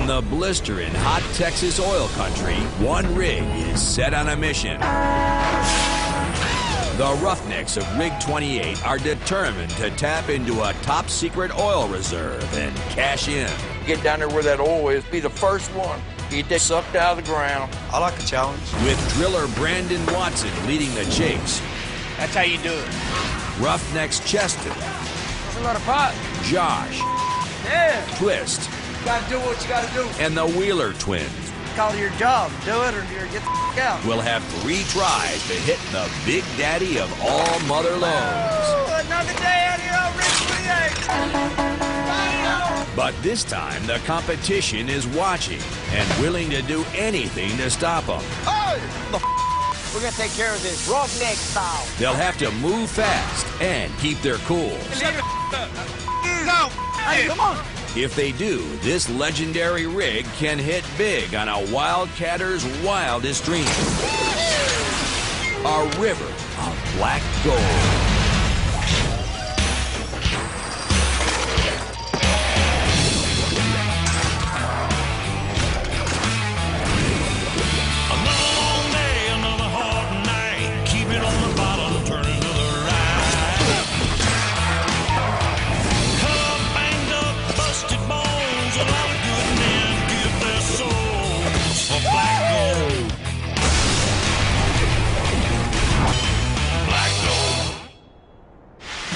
the blistering hot Texas oil country, one rig is set on a mission. The Roughnecks of Rig 28 are determined to tap into a top-secret oil reserve and cash in. Get down there where that oil is, be the first one. Get that sucked out of the ground. I like a challenge. With driller Brandon Watson leading the chase. That's how you do it. Roughnecks Cheston. That's a lot of pot. Josh. Yeah. Twist. You gotta do what you gotta do. And the Wheeler twins Call it your job. Do it or you get the out. will have 3 tries to hit the big daddy of all mother loads. Oh, another day out here on Rig 28. But this time, the competition is watching and willing to do anything to stop them. Hey! We're gonna take care of this roughneck style. They'll have to move fast and keep their cool. Go! Hey, come on! If they do, this legendary rig can hit big on a wildcatter's wildest dream. A river of black gold.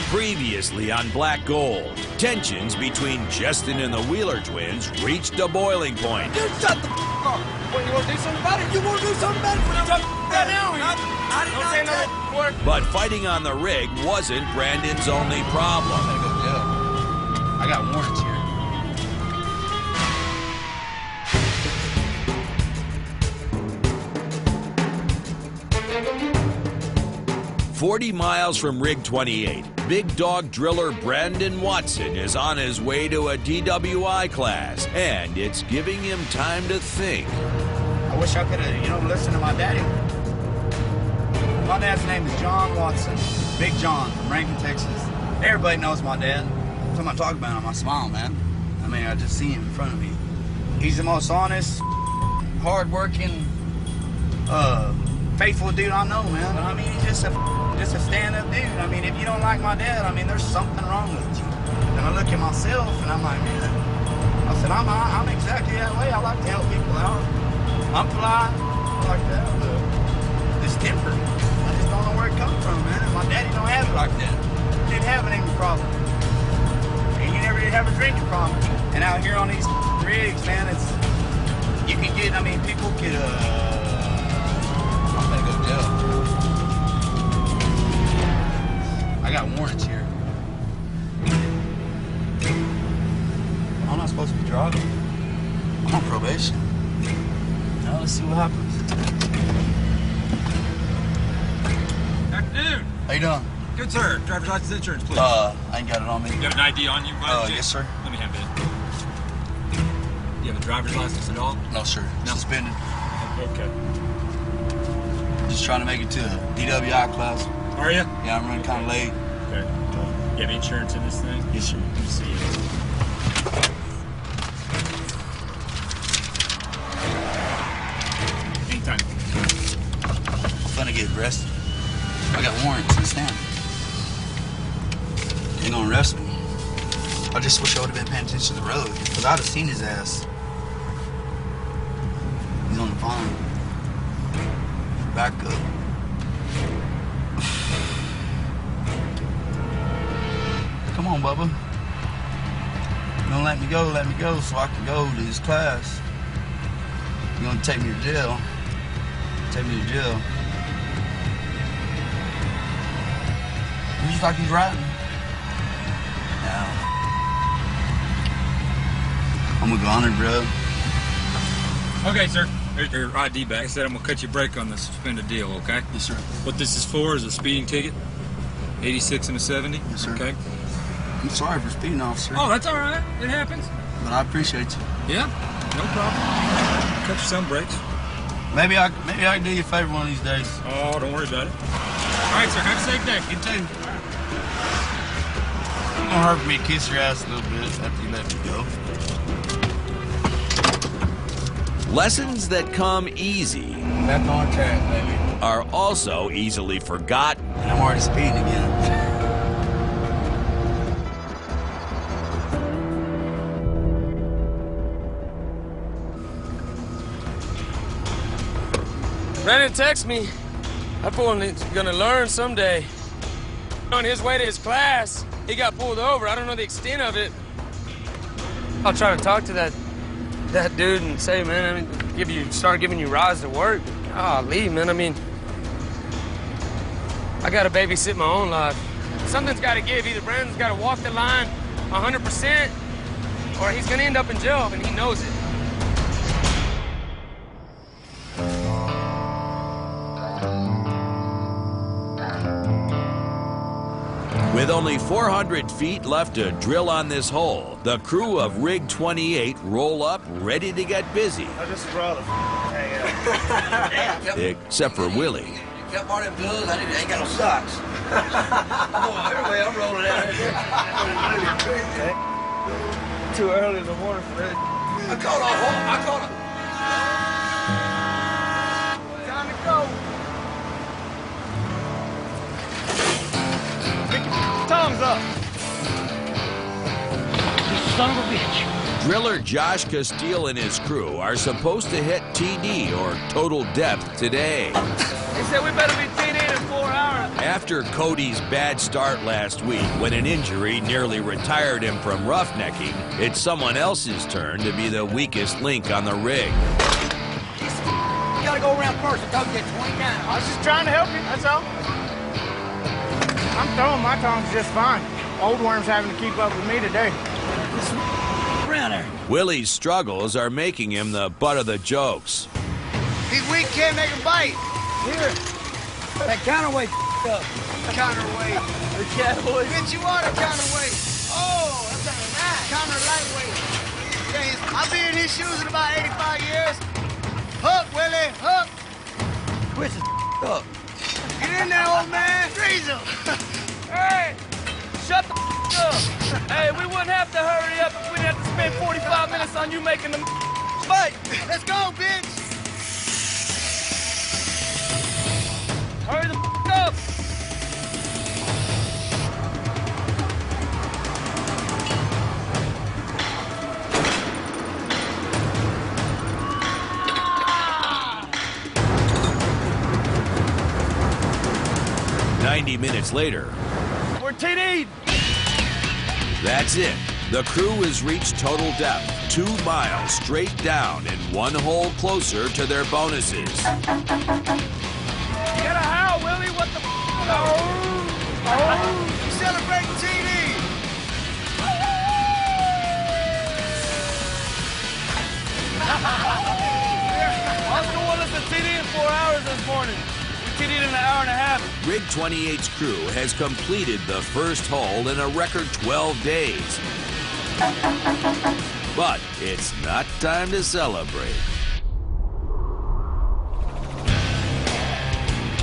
Previously on Black Gold, tensions between Justin and the Wheeler twins reached a boiling point. You shut the up! What, you wanna do something about it? You wanna do something about it? What you right now? I did not say no work. But fighting on the rig wasn't Brandon's only problem. I'm gonna go to jail. I got warrants here. 40 miles from Rig 28, big dog driller Brandon Watson is on his way to a DWI class, and it's giving him time to think. I wish I could have, listened to my daddy. My dad's name is John Watson. Big John from Rankin, Texas. Everybody knows my dad. Every time I talk about him, I smile, man. I mean, I just see him in front of me. He's the most honest, hard-working, faithful dude I know, man. I mean, he's just a stand-up dude. I mean, if you don't like my dad, I mean, there's something wrong with you. And I look at myself, and I'm like, man, I said, I'm exactly that way. I like to help people out. I'm polite. I like that, but this temper, I just don't know where it comes from, man. My daddy don't have it like that. He didn't have an anger problem. And he never did have a drinking problem. And out here on these rigs, man, you can get, I mean, people could, I'm gonna go to jail. I got warrants here. I'm not supposed to be driving. I'm on probation. Now let's see what happens. Afternoon. How you doing? Good, sir. Driver's license, insurance, please. I ain't got it on me. You have an ID on you? Yes, sir. Let me have it. You have a driver's license at all? No, sir. No. Suspended. Okay. Just trying to make it to a DWI class. Are you? Yeah, I'm running kind of late. Okay. You have insurance in this thing? Yes, sir. Let me see it. Anytime. I'm gonna get arrested. I got warrants in stand. Ain't gonna arrest me. I just wish I would have been paying attention to the road, because I'd have seen his ass. He's on the phone. Back up. Come on, Bubba. You gonna let me go so I can go to this class. You gonna take me to jail. Take me to jail. You just like he's riding. Now, I'm gonna go on it, bro. Okay, sir. Here's your ID back. I said I'm gonna cut your break on the suspended deal, okay? Yes, sir. What this is for is a speeding ticket. 86 and a 70. Yes, sir. Okay. I'm sorry for speeding, officer. Oh, that's all right. It happens. But I appreciate you. Yeah, no problem. Cut your some brakes. Maybe I can do you a favor one of these days. Oh, don't worry about it. All right, sir. Have a safe day. You too. It's gonna hurt for me to kiss your ass a little bit after you let me go. Lessons that come easy Back on track, baby. are also easily forgotten. And I'm already speeding again. Brandon texted me. That fool is gonna learn someday. On his way to his class, he got pulled over. I don't know the extent of it. I'll try to talk to that dude and say, man, I mean, start giving you rides to work. Golly, man, I mean, I gotta babysit my own life. Something's gotta give. Either Brandon's gotta walk the line 100%, or he's gonna end up in jail, and he knows it. With only 400 feet left to drill on this hole, the crew of Rig 28 roll up, ready to get busy. I just rather hang out. Except for Willie. You kept all them gloves, I ain't got no socks. Everywhere I'm rolling out here. Too early in the morning for that. I caught a hole. Time to go. Tongues up. You son of a bitch. Driller Josh Castile and his crew are supposed to hit TD, or total depth, today. He said we better be TD in 4 hours. After Cody's bad start last week, when an injury nearly retired him from roughnecking, it's someone else's turn to be the weakest link on the rig. You gotta go around first. I told you that 20 times. I was just trying to help you, that's all. I'm throwing my tongues just fine. Old worm's having to keep up with me today. Around there. Willie's struggles are making him the butt of the jokes. He's weak, can't make a bite. Here. That counterweight up. Counterweight. The cowboys. Bitch, you are the counterweight. Oh, that's nice. Counter lightweight. Yeah, I'll be in his shoes in about 85 years. Hook, Willie, hook. Twist his up. Get in there, old man. Freeze him. Hey, shut the up. Hey, we wouldn't have to hurry up if we didn't have to spend 45 minutes on you making the fight. Let's go, bitch. Hurry the up. "90 minutes later, We're TD'd. that's it. The crew has reached total depth, 2 miles straight down and 1 hole closer to their bonuses. Get a howl, Willie. What the Celebrate TD. Oscar wanted us to TD in 4 hours this morning. We TD'd in an hour and a half. Rig 28's crew has completed the first hole in a record 12 days. But it's not time to celebrate.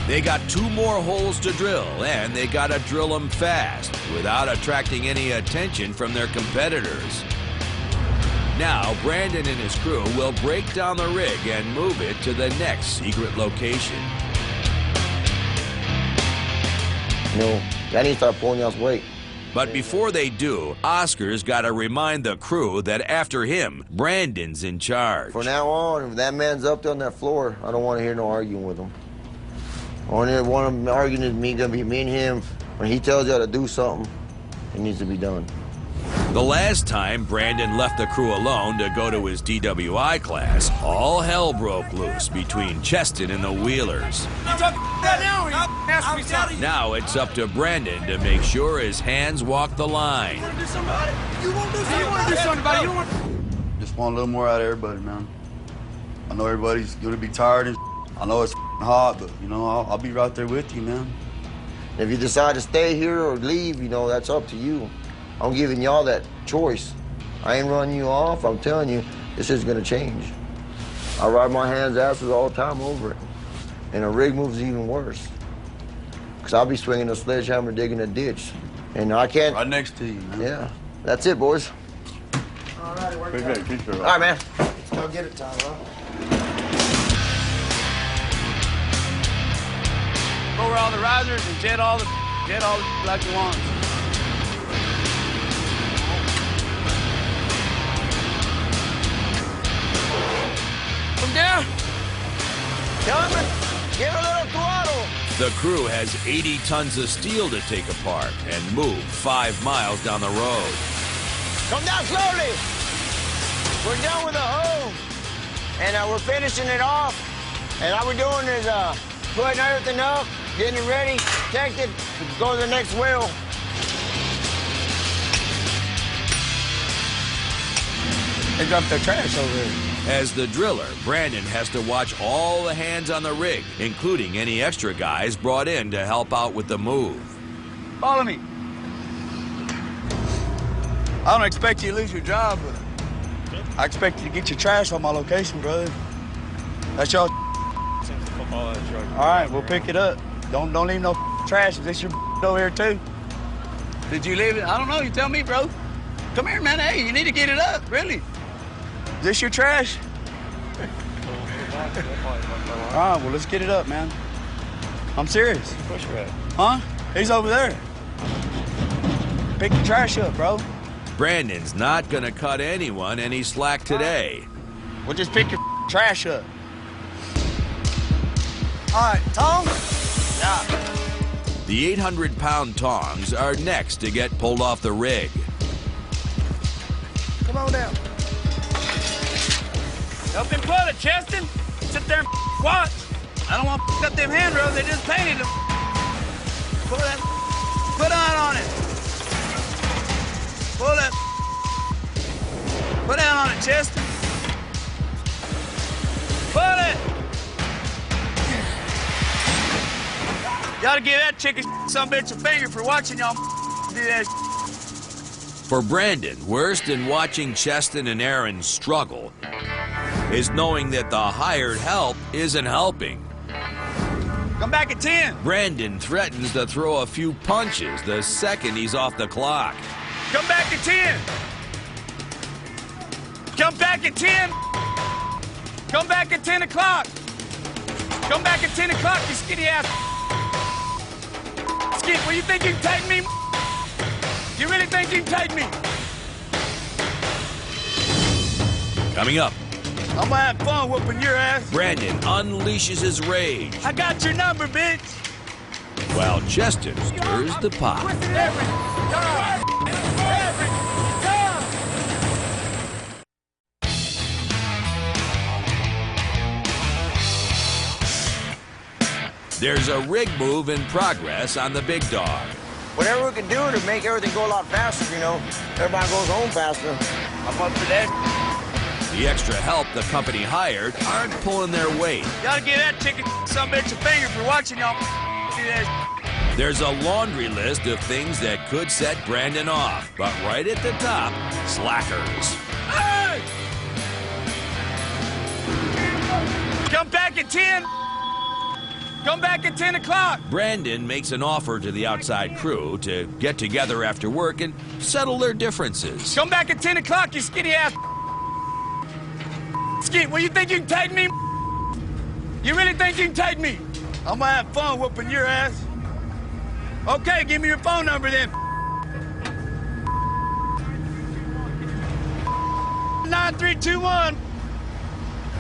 They got 2 more holes to drill, and they gotta drill them fast without attracting any attention from their competitors. Now, Brandon and his crew will break down the rig and move it to the next secret location. No, y'all need to start pulling y'all's weight. But before they do, Oscar's got to remind the crew that after him, Brandon's in charge. From now on, if that man's up there on that floor, I don't want to hear no arguing with him. Only one of them arguing is gonna be me and him. When he tells y'all to do something, it needs to be done. The last time Brandon left the crew alone to go to his DWI class, all hell broke loose between Cheston and the Wheelers. Now it's up to Brandon to make sure his hands walk the line. You want to do something about it. Just want a little more out of everybody, man. I know everybody's gonna be tired and I know it's hot, but you know, I'll be right there with you, man. If you decide to stay here or leave, you know, that's up to you. I'm giving y'all that choice. I ain't running you off. I'm telling you, this is gonna change. I ride my hands' asses all the time over it. And a rig moves even worse. Because I'll be swinging a sledgehammer, digging a ditch. And I can't... Right next to you, man. Yeah. That's it, boys. All right, All right, man. All right, man. Let's go get it, Tyler. lower all the risers and jet all the like you want. Come down. Coming. Give a little throttle. The crew has 80 tons of steel to take apart and move 5 miles down the road. Come down slowly. We're done with the hose, and we're finishing it off. And all we're doing is putting everything up, getting it ready, protected, go to the next wheel. They dumped their trash over there. As the driller, Brandon has to watch all the hands on the rig, including any extra guys brought in to help out with the move. Follow me. I don't expect you to lose your job, but I expect you to get your trash on my location, brother. That's y'all. All right, we'll pick it up. Don't leave no trash. Is this your over here too? Did you leave it? I don't know. You tell me, bro. Come here, man. Hey, you need to get it up. Really? Is this your trash? All right, well, let's get it up, man. I'm serious. Huh? He's over there. Pick the trash up, bro. Brandon's not going to cut anyone any slack today. Well, just pick your trash up. All right, tongs? Yeah. The 800-pound tongs are next to get pulled off the rig. Come on down. Help him pull it, Cheston. Sit there and watch. I don't want to up them handrails. They just painted them. Pull that. Put on it. Pull that. Put down on it, Cheston. Pull it. You ought to give that chicken some bitch a finger for watching y'all do that. For Brandon, worse than watching Cheston and Aaron struggle is knowing that the hired help isn't helping. Come back at 10. Brandon threatens to throw a few punches the second he's off the clock. Come back at 10. Come back at 10. Come back at 10 o'clock. Come back at 10 o'clock, you skinny ass. Skid, well, you think you can take me? You really think you can take me? Coming up, I'm gonna have fun whooping your ass. Brandon unleashes his rage I got your number, bitch. while Cheston stirs the pot. There's a rig move in progress on the Big Dog. Whatever we can do to make everything go a lot faster, you know. Everybody goes home faster. I'm up for that. The extra help the company hired aren't pulling their weight. You ought to give that chicken some bitch a finger for watching y'all do that. There's a laundry list of things that could set Brandon off, but right at the top, slackers. Hey! Come back at 10. Come back at 10 o'clock. Brandon makes an offer to the outside crew to get together after work and settle their differences. Come back at 10 o'clock, you skinny ass. Skinny, well, you think you can take me? You really think you can take me? I'm gonna have fun whooping your ass. Okay, give me your phone number then. 9321.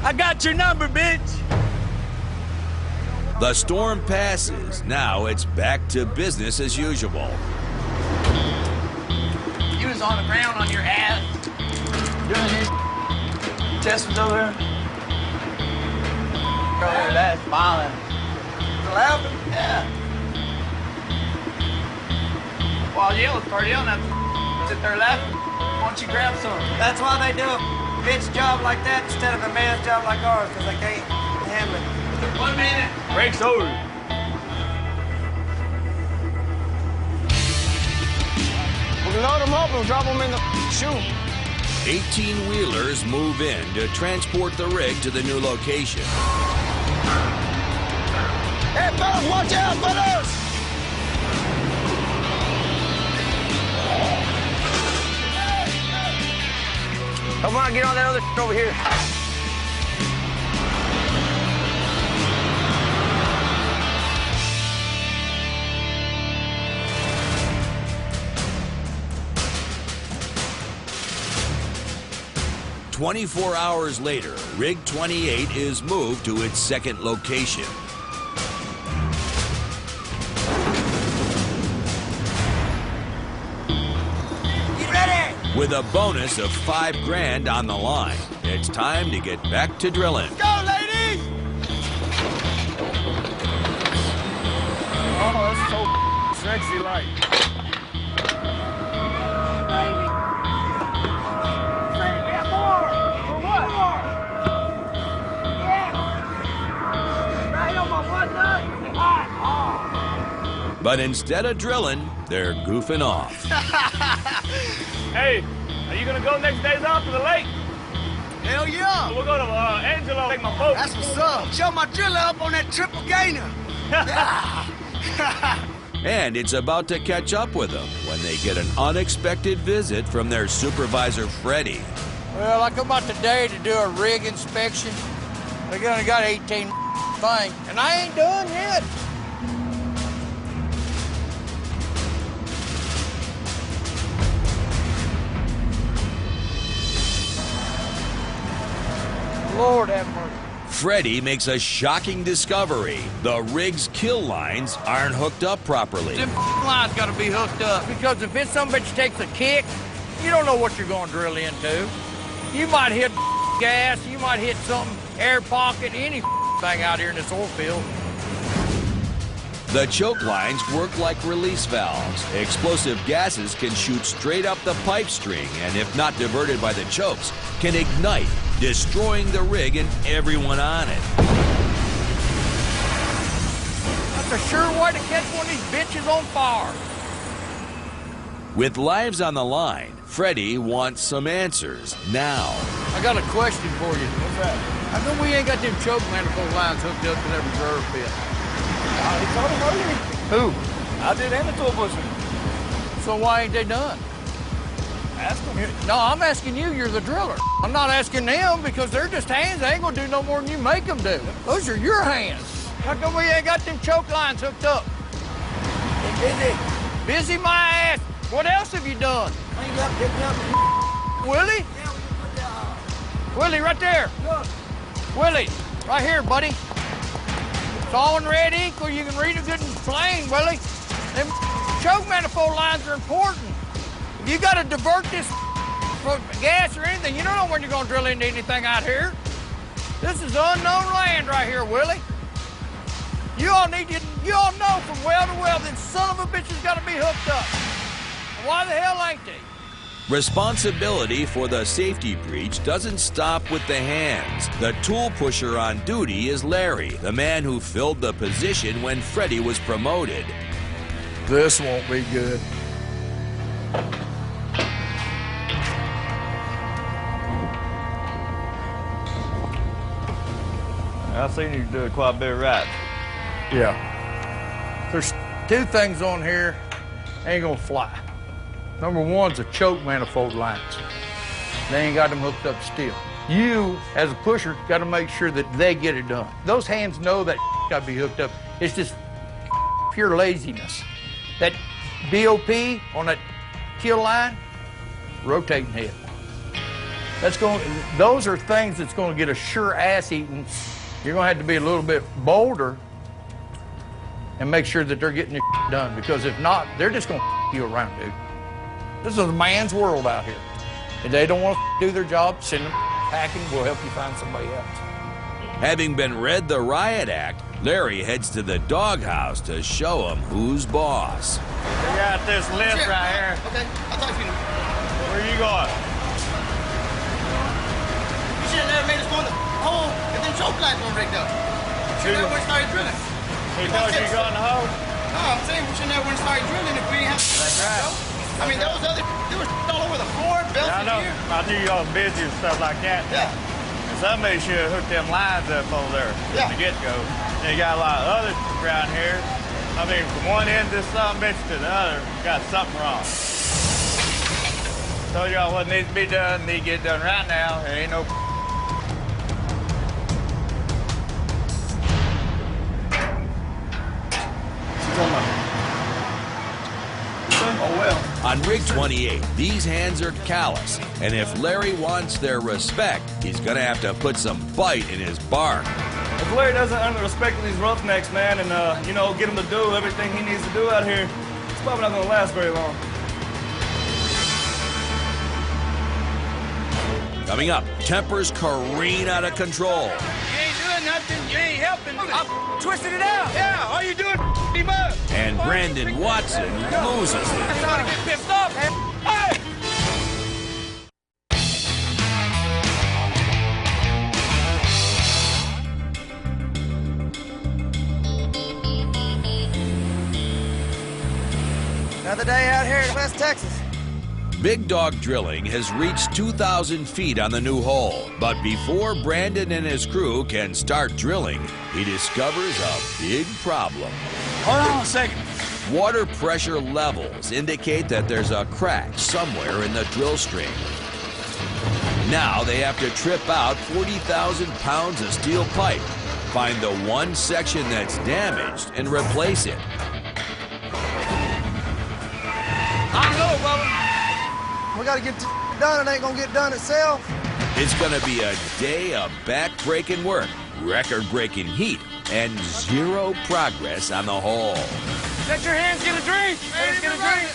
I got your number, bitch. The storm passes. Now it's back to business as usual. You was on the ground on your ass. Doing this. Cheston's over there. Over there, that's smiling. Laughing? Yeah. While yelling, start yelling at them. Sit there laughing. Why don't you grab some? That's why they do a bitch job like that instead of a man's job like ours, because they can't handle it. 1 minute. Break's over. We can load them up and drop them in the chute. 18-wheelers move in to transport the rig to the new location. Hey, fellas, watch out, fellas! Come on, get on that other over here. 24 hours later, Rig 28 is moved to its second location. Get ready! With a bonus of $5 grand on the line, it's time to get back to drilling. Go, ladies! Oh, that's so sexy like. But instead of drilling, they're goofing off. Hey, are you gonna go next days out to the lake? Hell yeah! We'll go to Angelo, take my boat. That's what's up. Show my driller up on that triple gainer. And it's about to catch up with them when they get an unexpected visit from their supervisor, Freddie. Well, I come out today to do a rig inspection. They only got 18 things, and I ain't done yet. Lord have mercy. Freddie makes a shocking discovery. The rig's kill lines aren't hooked up properly. Them lines got to be hooked up, because if it's some bitch takes a kick, you don't know what you're going to drill into. You might hit gas, you might hit something, air pocket, anything out here in this oil field. The choke lines work like release valves. Explosive gases can shoot straight up the pipe string and, if not diverted by the chokes, can ignite, destroying the rig and everyone on it. That's a sure way to catch one of these bitches on fire. With lives on the line, Freddie wants some answers now. I got a question for you. What's that? How come we ain't got them choke manifold lines hooked up to that reserve pit? He told him earlier. Who? I did and the tool pusher. So why ain't they done? Ask him. No, I'm asking you. You're the driller. I'm not asking them, because they're just hands. They ain't gonna do no more than you make them do. Those are your hands. How come we ain't got them choke lines hooked up? Busy. Busy my ass. What else have you done? Cleaned up, picked up. Willie? Yeah, we put the, Willie, right there. look. Willie, right here, buddy. It's all in red ink, or you can read it good and plain, Willie. Them choke manifold lines are important. If you got to divert this for gas or anything, you don't know when you're going to drill into anything out here. This is unknown land right here, Willie. You all know from well to well, that son of a bitch has got to be hooked up. Why the hell ain't they? Responsibility for the safety breach doesn't stop with the hands. The tool pusher on duty is Larry, the man who filled the position when Freddie was promoted. This won't be good. I've seen you do quite a bit right. Yeah. There's two things on here ain't gonna fly. Number one's a choke manifold lines. They ain't got them hooked up still. You, as a pusher, got to make sure that they get it done. Those hands know that got to be hooked up. It's just pure laziness. That BOP on that kill line, rotating head. Those are things that's going to get a sure ass eating. You're going to have to be a little bit bolder and make sure that they're getting it done, because if not, they're just going to you around, dude. This is a man's world out here. If they don't want to do their job, send them packing. We'll help you find somebody else. Having been read the riot act, Larry heads to the doghouse to show him who's boss. We got this lift right here. Okay, I thought you knew. Where are you going? You should have never made us go in the hole if them choke lines weren't rigged up. Should have never went and started drilling. He told you to go in the hole? No, I'm saying we should never went and started drilling if we didn't have. That's right. I mean, there was all over the floor, belts Yeah, I in know. here. I knew y'all was busy and stuff like that. Yeah. And somebody should have hooked them lines up over there Yeah. from the get-go. And you got a lot of other around here. I mean, from one end of this son of a bitch to the other, got something wrong. Told y'all what needs to be done, need to get done right now. There ain't no sir? Oh, well. On Rig 28, these hands are callous, and if Larry wants their respect, he's gonna have to put some bite in his bark. If Larry doesn't earn the respect of these roughnecks, man, and, you know, get him to do everything he needs to do out here, it's probably not gonna last very long. Coming up, tempers careen out of control. You ain't doing nothing. You ain't helping. I'm Twisting it out. Yeah, all you doing him up. And Brandon Watson loses it. Somebody get pissed off. Hey! Another day out here in West Texas. Big Dog Drilling has reached 2,000 feet on the new hole. But before Brandon and his crew can start drilling, he discovers a big problem. Hold on a second. Water pressure levels indicate that there's a crack somewhere in the drill string. Now they have to trip out 40,000 pounds of steel pipe, find the one section that's damaged, and replace it. I don't know, Bubba. We gotta get done. It ain't gonna get done itself. It's gonna be a day of back-breaking work, record-breaking heat, and zero progress on the hole. Let your hands get a drink. Hands get a drink.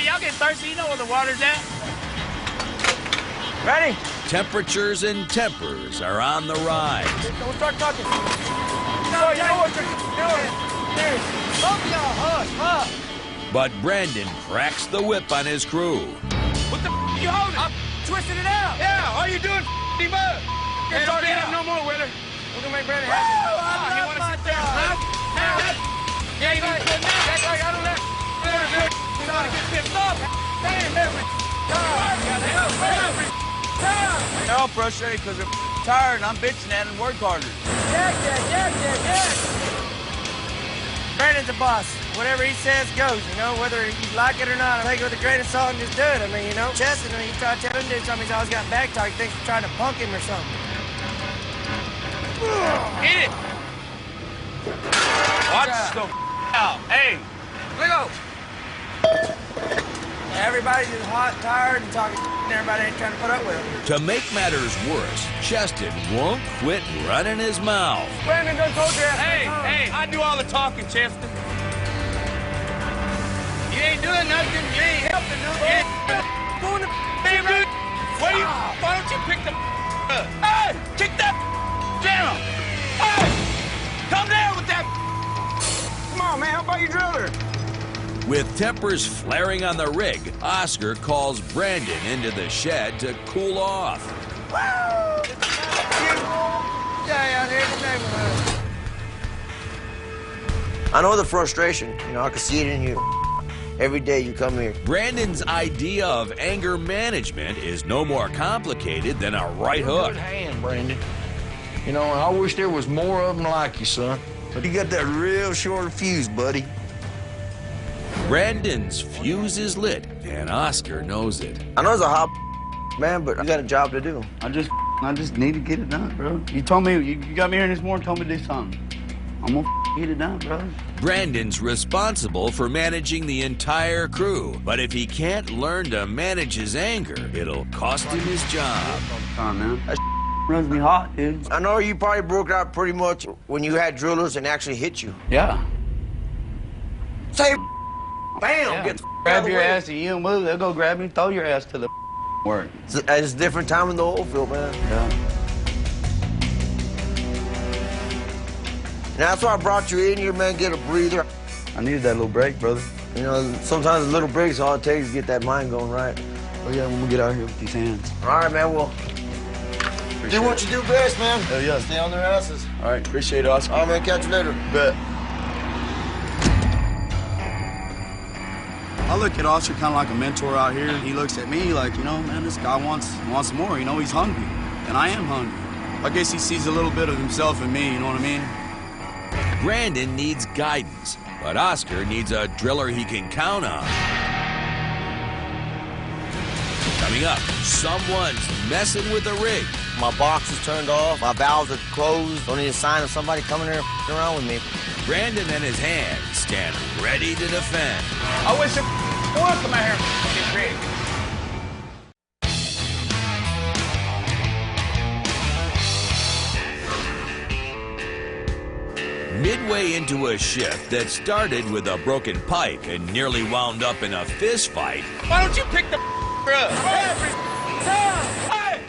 Y'all get thirsty. You know where the water's at. Ready? Temperatures and tempers are on the rise. Don't start talking. No, you know what you're doing. Both of y'all, hush. But Brandon cracks the whip on his crew. What the you holding? I'm twisting it out. Yeah, all you doing him up. Hey, Don't get out. him no more, Willer. We're gonna make Brandon happy. You want to sit there? Yeah, you need to sit down. Act like I don't let somebody get pissed off. Damn, every They're all frustrated because they're tired and I'm bitching at them and work harder. Yeah. Brandon's a boss. Whatever he says goes, you know, whether you like it or not. I take it with a grain of salt and just do it. I mean, you know, Cheston, when you try to tell him to do something, he's always got back talk. He thinks you're trying to punk him or something. Get it. Watch the out. Hey. Let go. Everybody's just hot, tired, and talking and everybody ain't trying to put up with him. To make matters worse, Cheston won't quit running his mouth. Brandon done told you that. Hey, I do all the talking, Chester. You ain't doing nothing. You ain't helping nothing. Doing the Hey, dude, why don't you pick the up? Hey, kick that down. Hey, come down with that. Come on, man. How about you driller? With tempers flaring on the rig, Oscar calls Brandon into the shed to cool off. Day out here in the neighborhood. I know the frustration. You know, I can see it in you. Every day you come here. Brandon's idea of anger management is no more complicated than a right hook. Good hand, Brandon. You know, I wish there was more of them like you, son. But you got that real short fuse, buddy. Brandon's fuse is lit, and Oscar knows it. I know it's a hot man, but I got a job to do. I just need to get it done, bro. You told me, you got me here this morning, told me to do something. I'm gonna get it done, bro. Brandon's responsible for managing the entire crew, but if he can't learn to manage his anger, it'll cost him his job. Come on, man. That runs me hot, dude. I know you probably broke out pretty much when you had drillers and actually hit you. Yeah. Say, bam, Yeah. get the Grab your ass and you don't move, they'll go grab you and throw your ass to the work. It's a different time in the oil field, man. Yeah. And that's why I brought you in here, man, get a breather. I needed that little break, brother. You know, sometimes a little break's all it takes to get that mind going right. Oh yeah, when we get out here with these hands. All right, man, well, do what you do best, man. Hell yeah. Stay on their asses. All right, appreciate it, Oscar. All right, man, catch you later. Bet. I look at Oscar kind of like a mentor out here. He looks at me like, you know, man, this guy wants more. You know, he's hungry, and I am hungry. I guess he sees a little bit of himself in me, you know what I mean? Brandon needs guidance, but Oscar needs a driller he can count on. Coming up, someone's messing with the rig. My box is turned off, my valves are closed. Don't need a sign of somebody coming there around with me. Brandon and his hands stand ready to defend. I wish Boy, come out here and get rig. Midway into a shift that started with a broken pipe and nearly wound up in a fist fight, Why don't you pick the up? Hey!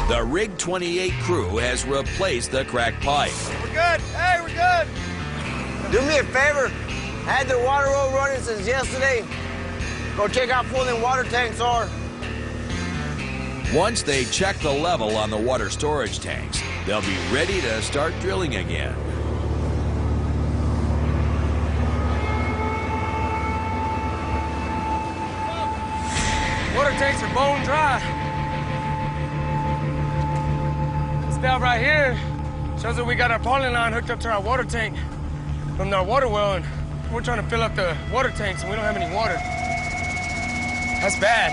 the Rig 28 crew has replaced the cracked pipe. We're good. Hey, we're good. Do me a favor. Had the water well running since yesterday. Go check out full them water tanks are. Once they check the level on the water storage tanks, they'll be ready to start drilling again. Water tanks are bone dry. This valve right here shows that we got our poly line hooked up to our water tank from our water well, and we're trying to fill up the water tanks and we don't have any water. That's bad.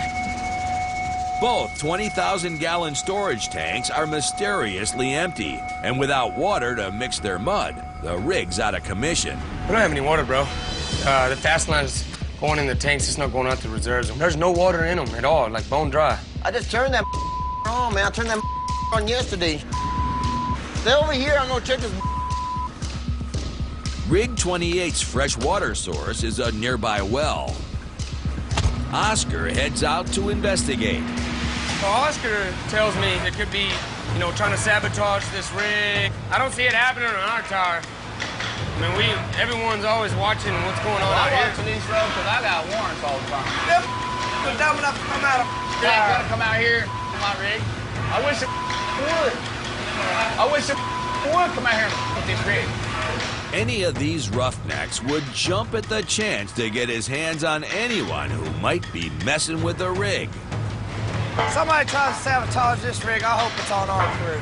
Both 20,000-gallon storage tanks are mysteriously empty, and without water to mix their mud, the rig's out of commission. We don't have any water, bro. The fast line's going in the tanks, it's not going out to reserves. There's no water in them at all, like bone dry. I just turned that on, man. I turned that on yesterday. Stay over here. I'm gonna check this. Rig 28's fresh water source is a nearby well. Oscar heads out to investigate. So Oscar tells me it could be, trying to sabotage this rig. I don't see it happening on our tower. I mean, everyone's always watching what's going on out I'm here. watching these roads because I got warrants all the time. Them dumb enough to come out of They ain't gotta come out here to my rig. I wish it would. I wish it would come out here with this rig. Any of these roughnecks would jump at the chance to get his hands on anyone who might be messing with the rig. Somebody tries to sabotage this rig, I hope it's on our crew.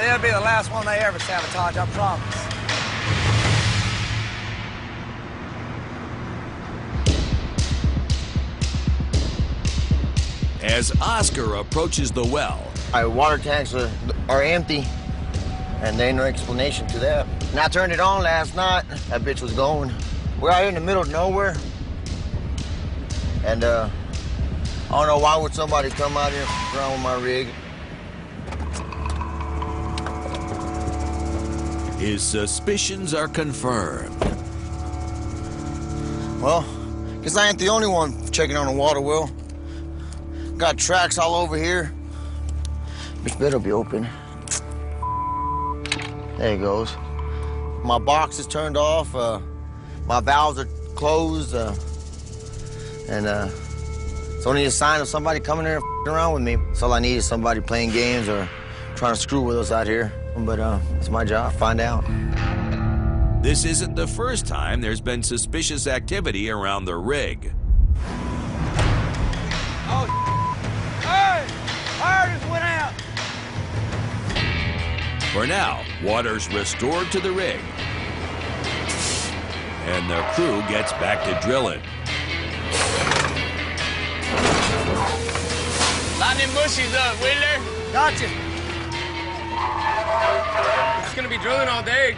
It'll be the last one they ever sabotage, I promise. As Oscar approaches the well, Our water tanks are empty, and there ain't no explanation to that. And I turned it on last night. That bitch was going. We're out here in the middle of nowhere, and I don't know why would somebody come out here and f around with my rig. his suspicions are confirmed. Well, guess I ain't the only one checking on a water well. Got tracks all over here. Bitch better be open. There it goes. My box is turned off. My valves are closed. And it's only a sign of somebody coming here and f***ing around with me. That's all I need is somebody playing games or trying to screw with us out here. But it's my job, find out. This isn't the first time there's been suspicious activity around the rig. Oh, hey! Fire just went out! For now, water's restored to the rig. And the crew gets back to drilling. Line them bushes up, Wheeler. Gotcha. We're just gonna be drilling all day.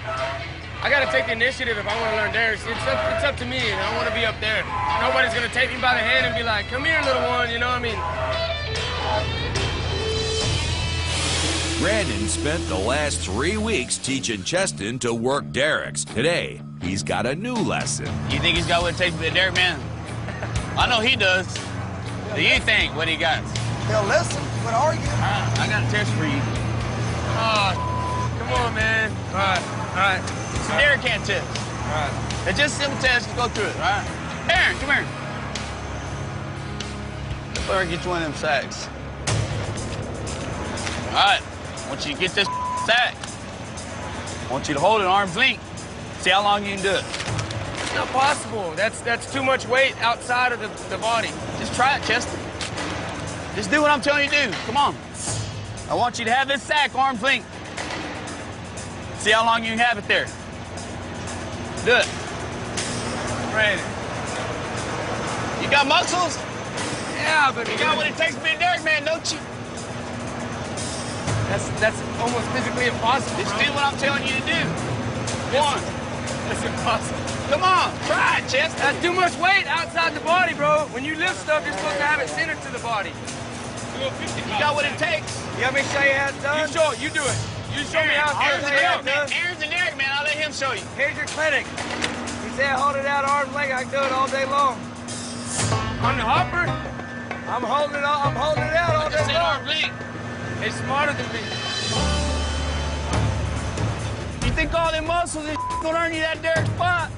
I gotta take the initiative if I want to learn theirs. It's up to me, and I want to be up there. Nobody's gonna take me by the hand and be like, "Come here, little one," you know what I mean? Brandon spent the last 3 weeks teaching Cheston to work derricks. Today, he's got a new lesson. You think he's got what it takes to be a derrick man? I know he does. Do you think what he got? He'll listen, but argue. I got a test for you. Oh, come on, man. All right. It's a derrick can test. All right. It's just a simple test. Just go through it, all right? Aaron, come here. Better get you one of them sacks. All right. I want you to get this sack. I want you to hold it at arm's length. See how long you can do it. It's not possible. That's too much weight outside of the body. Just try it, Chester. Just do what I'm telling you to do. Come on. I want you to have this sack arm's length. See how long you can have it there. Do it. Brandon. You got muscles? Yeah, but You got what it takes to be a derrick man, don't you? that's almost physically impossible. Just bro. do what I'm telling you to do. One. That's impossible. Come on, try it, Chester. That's too much weight outside the body, bro. When you lift stuff, you're supposed to have it centered to the body. You got what it takes. You want me to show you how it's done? You show it. You do it. You show me how it's done. Aaron's the Derek, man. I'll let him show you. Here's your clinic. He said hold it out arm's length. I can do it all day long. On the hopper, I'm holding it out all day long. He's smarter than me. You think all them muscles and gonna earn you that Derek spot?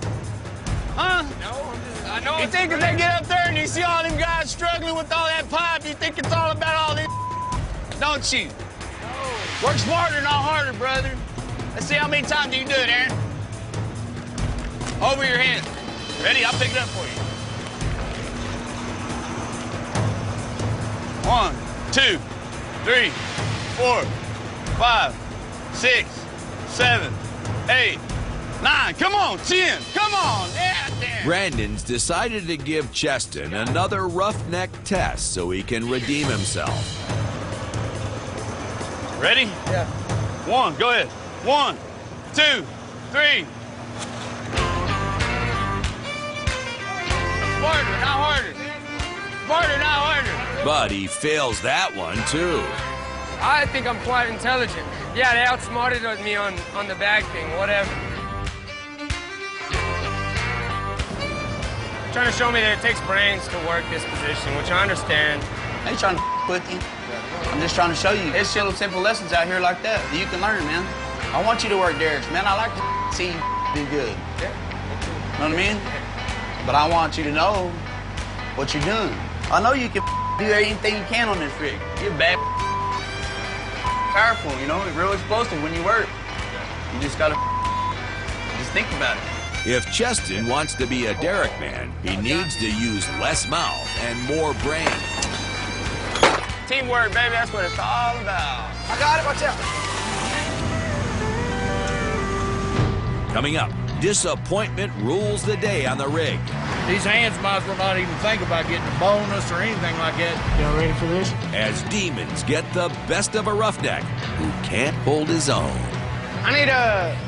Huh? No, I know. You think if they get up there and you see all them guys struggling with all that pipe, you think it's all about all this, don't you? No. Work smarter, not harder, brother. Let's see how many times you do it, Aaron. Over your head. Ready? I'll pick it up for you. 1, 2, 3, 4, 5, 6, 7, 8, 9. Come on, 10. Come on. Yeah, damn. Brandon's decided to give Cheston another roughneck test so he can redeem himself. Ready? Yeah. 1, go ahead. 1, 2, 3. Smarter, not harder. Smarter, not harder. But he fails that one, too. I think I'm quite intelligent. Yeah, they outsmarted me on the bag thing, whatever. Trying to show me that it takes brains to work this position, which I understand. I ain't trying to with you. I'm just trying to show you. There's little simple lessons out here like that you can learn, man. I want you to work Derek's, man. I like to see you do good. Yeah. Know what I mean? But I want you to know what you're doing. I know you can do anything you can on this rig. You're bad, powerful, you know, real explosive when you work. You just gotta just think about it. If Cheston wants to be a Derek man, he needs to use less mouth and more brain. Teamwork, baby, that's what it's all about. I got it, watch out. Coming up, disappointment rules the day on the rig. These hands might as well not even think about getting a bonus or anything like that. Y'all ready for this? As demons get the best of a roughneck who can't hold his own. I need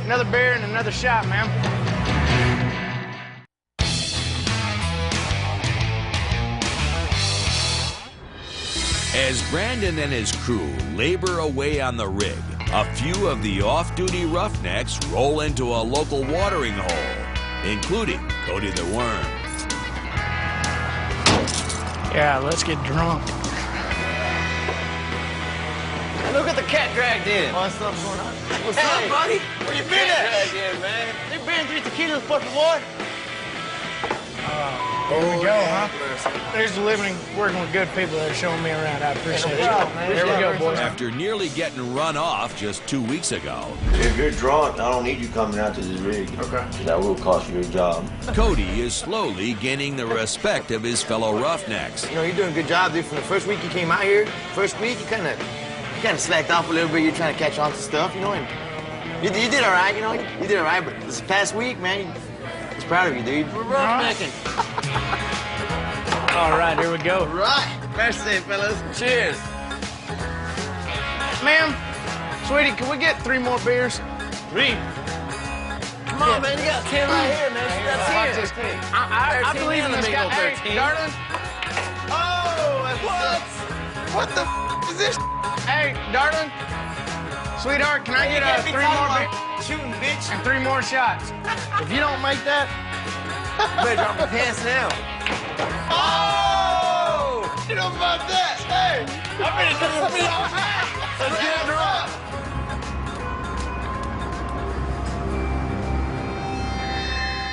another beer and another shot, ma'am. As Brandon and his crew labor away on the rig, a few of the off-duty roughnecks roll into a local watering hole, including Cody the Worm. Yeah, let's get drunk. Look at the cat dragged in. What's up going on? What's up, buddy? Where you been at? Dragged in, man. They been 3 tequilas, fucking boy. There we go, huh? There's the living, working with good people that are showing me around. I appreciate it. There we go, boys. After nearly getting run off just 2 weeks ago, If you're drunk, I don't need you coming out to this rig. Okay. That will cost you your job. Cody is slowly gaining the respect of his fellow roughnecks. You know, you're doing a good job, dude. From the first week you came out here, first week you kind of slacked off a little bit. You're trying to catch on to stuff, you know, and you did all right, you know. You did all right, but this past week, man, I was proud of you, dude. We're roughnecking. All right, here we go. Right. Mercy, fellas. Cheers. Ma'am, sweetie, can we get 3 more beers? 3. Come on, man. You got 10 right here, man. That's here. I believe in this guy. Hey, darling. Oh, what the is this? Hey, darling. Sweetheart, can I get 3 more beers? Shooting, bitch. And 3 more shots. If you don't make that, You better drop my pants now. Oh! You know about that? Hey! I'm ready to do this all night. Let's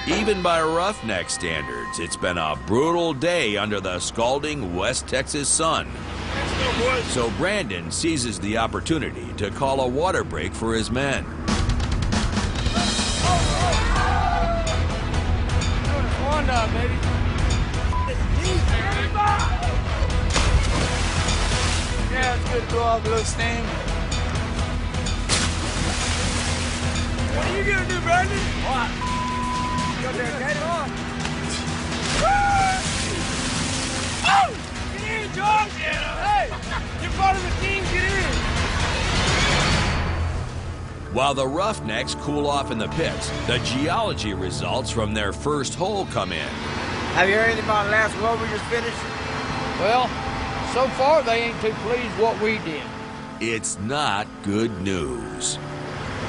get Even by roughneck standards, it's been a brutal day under the scalding West Texas sun. So Brandon seizes the opportunity to call a water break for his men. One up, baby. Yeah, it's good to blow off a little steam. What are you gonna do, Brandon? What? Go there, get it off. Oh! Get in, John! Hey! You're part of the team, get in! While the Roughnecks cool off in the pits, the geology results from their first hole come in. Have you heard anything about the last well we just finished? Well, so far they ain't too pleased what we did. It's not good news.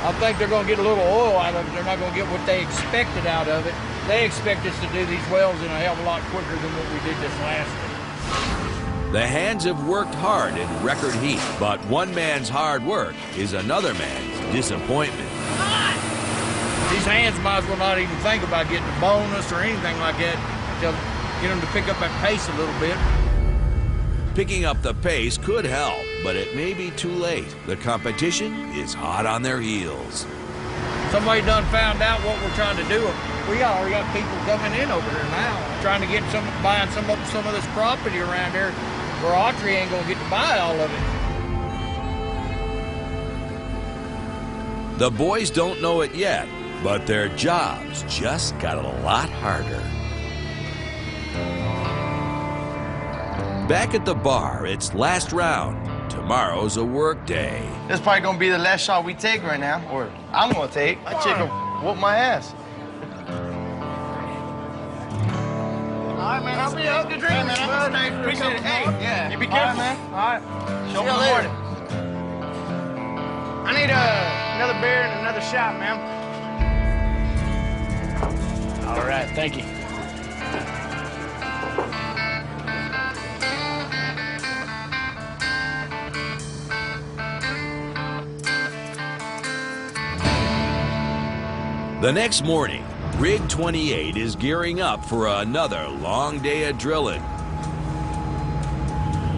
I think they're going to get a little oil out of it. They're not going to get what they expected out of it. They expect us to do these wells in a hell of a lot quicker than what we did this last one. The hands have worked hard in record heat, but one man's hard work is another man's disappointment. These hands might as well not even think about getting a bonus or anything like that. Just get them to pick up that pace a little bit. Picking up the pace could help, but it may be too late. The competition is hot on their heels. Somebody done found out what we're trying to do. We already got people coming in over here now, trying to get buying some of this property around here where Autry ain't gonna get to buy all of it. The boys don't know it yet, but their jobs just got a lot harder. Back at the bar, it's last round. Tomorrow's a work day. This is probably gonna be the last shot we take right now, or I'm gonna take. That chick will whoop my ass. All right, man. I'll be up to drink, man. Appreciate it. Hey, yeah. You be careful, All right, man. All right. Show See me you later. I need another beer and another shot, ma'am. All right, thank you. The next morning, Rig 28 is gearing up for another long day of drilling.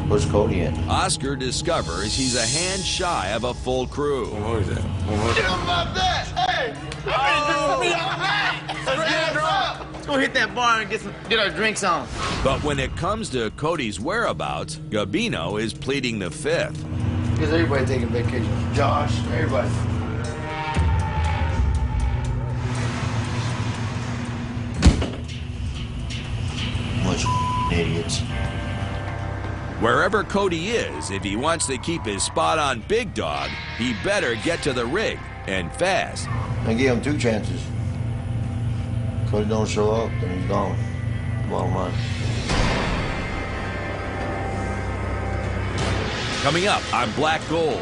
Where's Cody at? Oscar discovers he's a hand shy of a full crew. What was that? Get him about that! Hey! Let's go hit that bar and get our drinks on. But when it comes to Cody's whereabouts, Gabino is pleading the fifth. Because everybody taking vacation. Josh, everybody. Bunch of idiots. Wherever Cody is, if he wants to keep his spot on Big Dog, he better get to the rig, and fast. I gave him 2 chances. Cody don't show up, then he's gone. Bottom line. Coming up on Black Gold,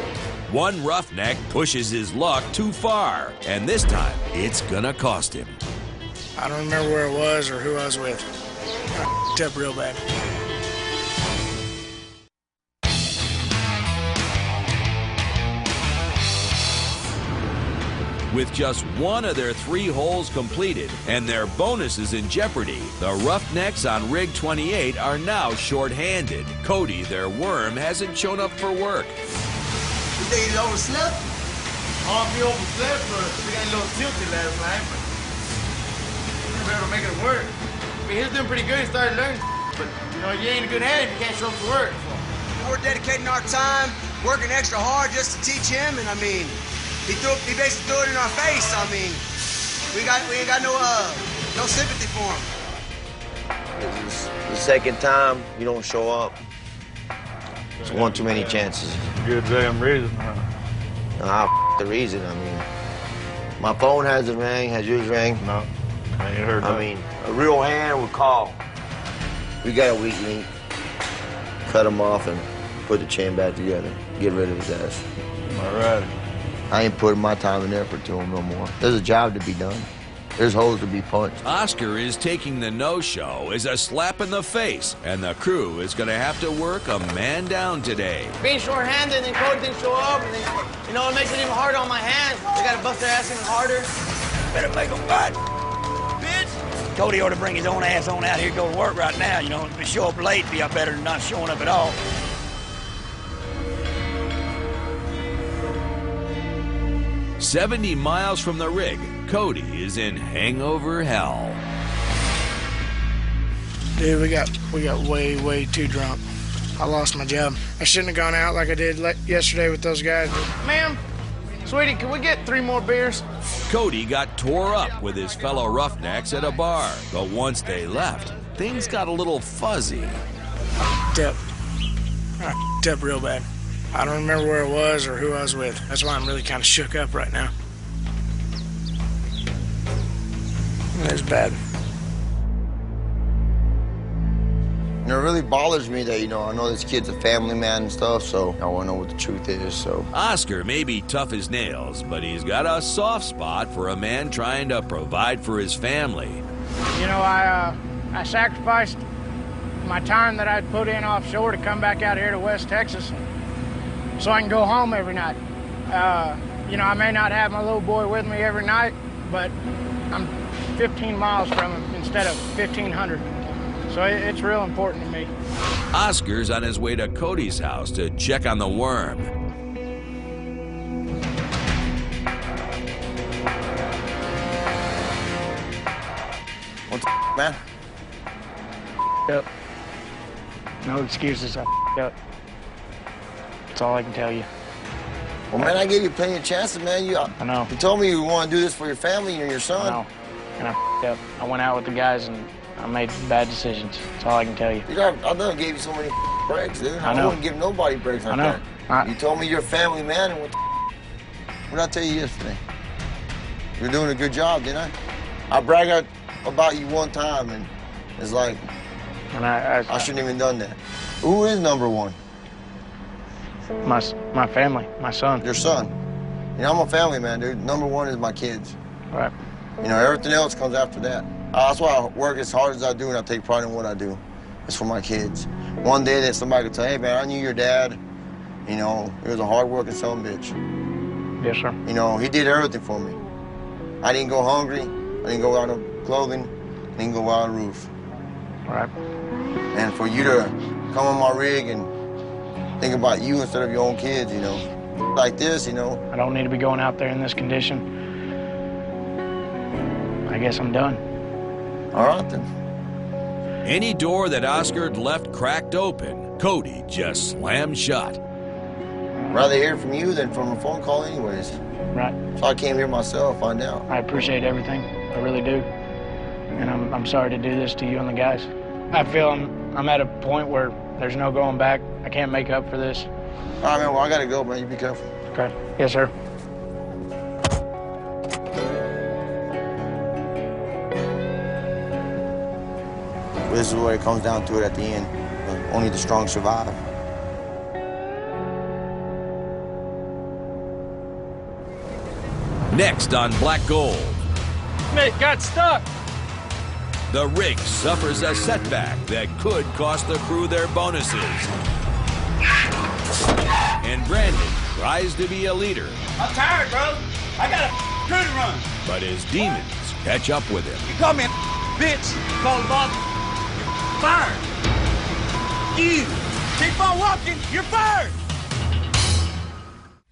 one roughneck pushes his luck too far, and this time it's gonna cost him. I don't remember where it was or who I was with. I f***ed up real bad. With just one of their 3 holes completed and their bonuses in jeopardy, the Roughnecks on Rig 28 are now short-handed. Cody, their worm, hasn't shown up for work. You think he's overslept? I don't know if he overslept, but we got a little tilted last night, but we were able to make it work. I mean, he was doing pretty good. He started learning, but, you know, you ain't a good hand if you can't show up for work. We're dedicating our time, working extra hard just to teach him, and I mean, he basically threw it in our face. I mean, we ain't got no sympathy for him. This is the second time you don't show up. It's one too many chances. Good damn reason, huh? Nah, the reason. I mean, my phone hasn't rang. Has yours rang? No, I ain't heard that. I mean, a real hand would call. We got a weak link. Cut him off and put the chain back together. Get rid of his ass. All right. I ain't putting my time and effort to him no more. There's a job to be done. There's holes to be punched. Oscar is taking the no-show as a slap in the face, and the crew is going to have to work a man down today. Being short-handed and Cody didn't show up, and then, you know, it makes it even harder on my hands. They got to bust their ass even harder. Better make him fight. Bitch! Cody ought to bring his own ass on out here to go to work right now, you know. If he show up late, be better than not showing up at all. 70 miles from the rig, Cody is in hangover hell. Dude, we got way too drunk. I lost my job. I shouldn't have gone out like I did yesterday with those guys. Ma'am, sweetie, can we get 3 more beers? Cody got tore up with his fellow roughnecks at a bar, but once they left, things got a little fuzzy. I f***ed up real bad. I don't remember where it was or who I was with. That's why I'm really kind of shook up right now. It was bad. And it really bothers me that, I know this kid's a family man and stuff, so I want to know what the truth is, so. Oscar may be tough as nails, but he's got a soft spot for a man trying to provide for his family. I sacrificed my time that I'd put in offshore to come back out here to West Texas so I can go home every night. I may not have my little boy with me every night, but I'm 15 miles from him instead of 1,500. So it's real important to me. Oscar's on his way to Cody's house to check on the worm. What the man? Up. No excuses, I up. That's all I can tell you. Well, man, I gave you plenty of chances, man. I know. You told me you want to do this for your family and your son. I know. And I up. I went out with the guys and I made bad decisions. That's all I can tell you. Dude, I done gave you so many breaks, dude. I know. wouldn't give nobody breaks like that. You told me you're a family man, and what did I tell you yesterday? You're doing a good job, didn't I? I bragged about you one time, and it's like, and I shouldn't even done that. Who is number one? My family, my son. Your son. I'm a family man, dude. Number one is my kids. Right. Everything else comes after that. That's why I work as hard as I do, and I take pride in what I do. It's for my kids. One day that somebody could say, hey, man, I knew your dad. He was a hard-working son of a bitch. Yes, sir. He did everything for me. I didn't go hungry. I didn't go out of clothing. I didn't go out of roof. Right. And for you to come on my rig and think about you instead of your own kids, like this, I don't need to be going out there in this condition. I guess I'm done. All right, then. Any door that Oscar left cracked open, Cody just slammed shut. Rather hear from you than from a phone call anyways. Right. So I came here myself, find out. I appreciate everything. I really do. And I'm sorry to do this to you and the guys. I feel I'm at a point where there's no going back. I can't make up for this. All right, man, well, I gotta go, man. You be careful. Okay. Yes, sir. This is where it comes down to it at the end. Only the strong survive. Next on Black Gold. Mate, got stuck. The rig suffers a setback that could cost the crew their bonuses. And Brandon tries to be a leader. I'm tired, bro. I got a good run. But his demons catch up with him. You call me a bitch. You call the boss. You're fired. You keep on walking. You're fired.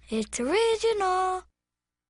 It's original.